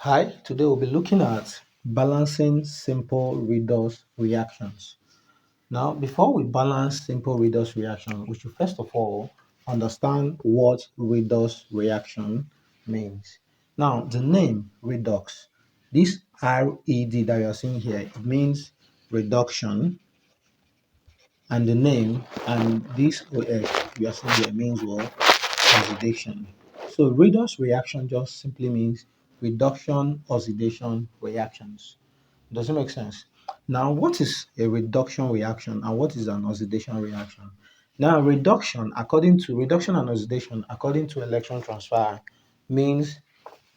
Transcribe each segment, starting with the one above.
Hi, today we'll be looking at balancing simple redox reactions. Now, before we balance simple redox reaction, we should first of all understand what redox reaction means. Now, the name redox, this RED that you are seeing here, it means reduction, and the name and this OS you are seeing here means what? Oxidation. So redox reaction just simply means reduction oxidation reactions. Does it make sense? Now, what is a reduction reaction and what is an oxidation reaction? Now, reduction and oxidation, according to electron transfer, means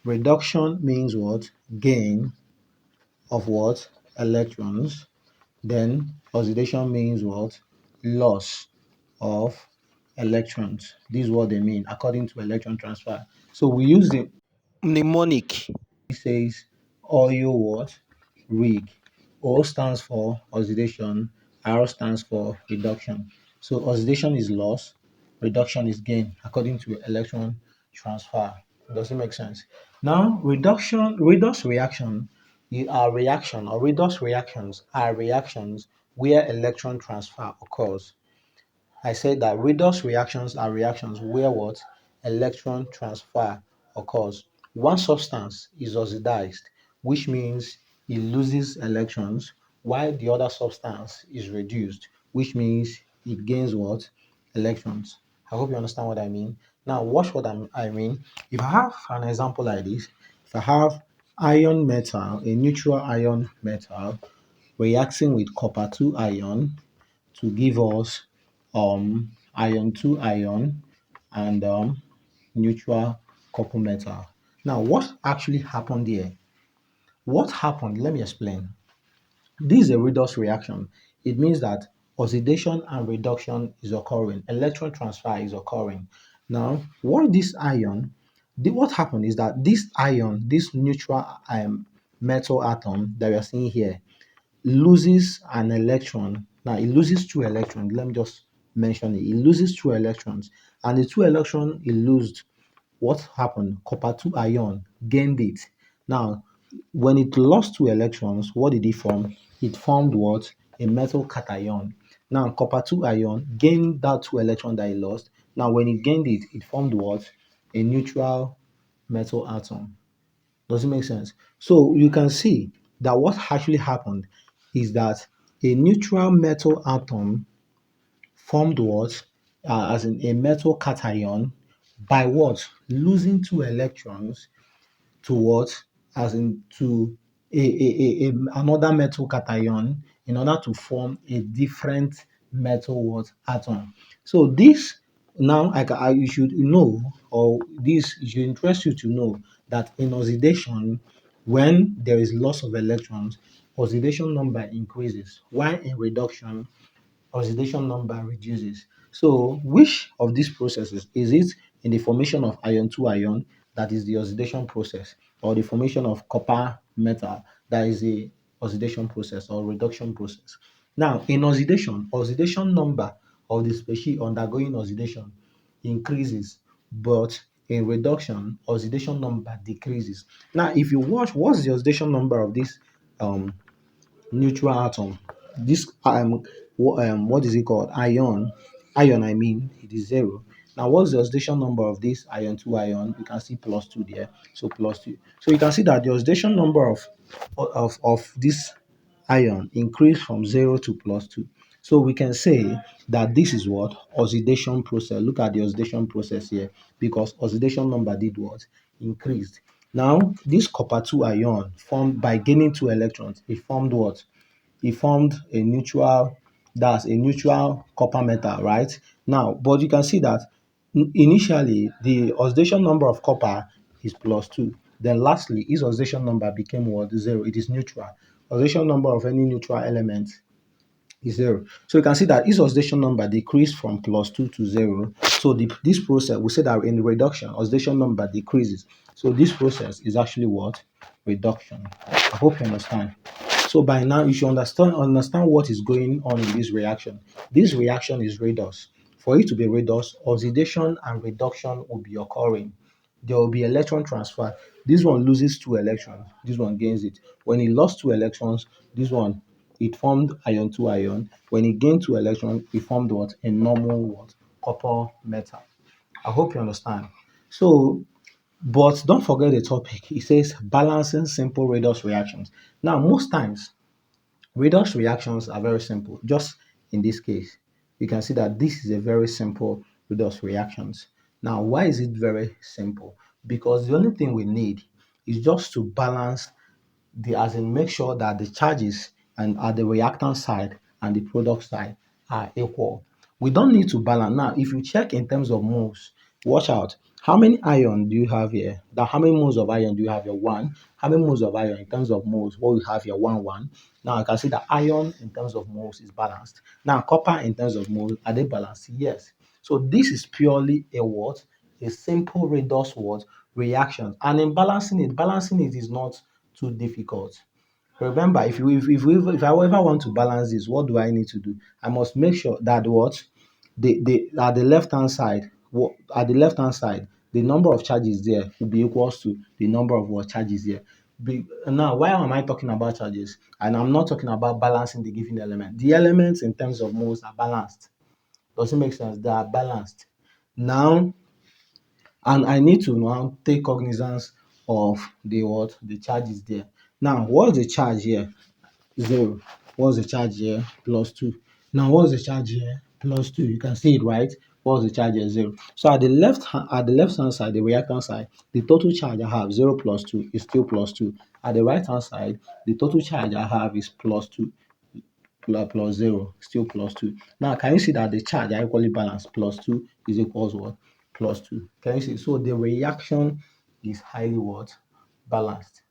reduction means what? Gain of what? Electrons. Then oxidation means what? Loss of electrons. This is what they mean according to electron transfer. So we use the mnemonic. It says oil what? Rig. O stands for oxidation, R stands for reduction. So oxidation is loss, reduction is gain according to electron transfer. Does it make sense? Now, redox reaction are reaction or redox reactions are reactions where electron transfer occurs. I said that redox reactions are reactions where what? Electron transfer occurs. One substance is oxidized, which means it loses electrons, while the other substance is reduced, which means it gains what? Electrons. I hope you understand what I mean. Now, watch what I mean. If I have an example like this, if I have iron metal, a neutral iron metal, reacting with copper 2 ion, to give us iron 2 ion and neutral copper metal. Now, what actually happened here? What happened? Let me explain. This is a redox reaction. It means that oxidation and reduction is occurring, electron transfer is occurring. Now, what happened is that this ion, this neutral metal atom that we are seeing here, loses an electron. Now it loses two electrons. Let me just mention it. It loses two electrons, and the two electrons it lost. What happened? Copper 2 ion gained it. Now, when it lost two electrons, what did it form? It formed what? A metal cation. Now, copper 2 ion gained that two electron that it lost. Now, when it gained it, it formed what? A neutral metal atom. Does it make sense? So you can see that what actually happened is that a neutral metal atom formed what? As in a metal cation by what? Losing two electrons to what? As in to another metal cation in order to form a different metal what? Atom. So this now you should know, or this should interest you to know that in oxidation, when there is loss of electrons, oxidation number increases, while in reduction, oxidation number reduces. So, which of these processes is it in the formation of iron 2 ion, that is the oxidation process, or the formation of copper metal, that is the oxidation process or reduction process? Now, in oxidation number of the species undergoing oxidation increases, but in reduction, oxidation number decreases. Now, if you watch, what's the oxidation number of this um neutral atom? This what is it called? Ion, I mean, it is zero. Now, what's the oxidation number of this ion 2 ion? You can see plus 2 there. So plus 2. So you can see that the oxidation number of this ion increased from 0 to plus 2. So we can say that this is what? Oxidation process. Look at the oxidation process here, because oxidation number did what? Increased. Now, this copper 2 ion formed by gaining two electrons, it formed what? It formed a neutral, that's a neutral copper metal, right? Now, but you can see that initially the oxidation number of copper is plus 2. Then lastly, its oxidation number became what? 0. It is neutral. Oxidation number of any neutral element is 0. So you can see that its oxidation number decreased from plus 2 to 0. So this process, we say that in reduction, oxidation number decreases. So this process is actually what? Reduction. I hope you understand. So by now you should understand what is going on in this reaction. This reaction is redox. For it to be redox, oxidation and reduction will be occurring. there will be electron transfer. This one loses two electrons, this one gains it. When it lost two electrons, this one, it formed ion two ion. When it gained two electrons, it formed what? A normal what? Copper metal. I hope you understand. So, but don't forget the topic. It says balancing simple redox reactions. Now, most times redox reactions are very simple. Just in this case, you can see that this is a very simple redox reactions. Now, why is it very simple? Because the only thing we need is just to balance the, as in make sure that the charges and at the reactant side and the product side are equal. We don't need to balance. Now, if you check in terms of moles, watch out. How many iron do you have here? That how many moles of iron do you have here? One. How many moles of iron in terms of moles? What we have here? One. Now I can see that iron in terms of moles is balanced. Now copper in terms of moles, are they balanced? Yes. So this is purely a what? A simple redox what? Reaction. And in balancing it is not too difficult. Remember, if I ever want to balance this, what do I need to do? I must make sure that what the at the left hand side, at the left hand side, the number of charges there will be equals to the number of what charges here. Now, why am I talking about charges? And I'm not talking about balancing the given element. The elements in terms of moles are balanced. Does it make sense? They are balanced. Now, and I need to now take cognizance of the what the charge is there. Now, what's the charge here? Zero. What's the charge here? Plus two. Now, what's the charge here? Plus two. You can see it, right? What's the charge here? Zero. So at the left hand side, the reactant side, the total charge I have zero plus two is still plus two. At the right hand side, the total charge I have is plus two plus zero, still plus two. Now, can you see that the charge are equally balanced? Plus two is equals what? Plus two. Can you see? So the reaction is highly what? Balanced.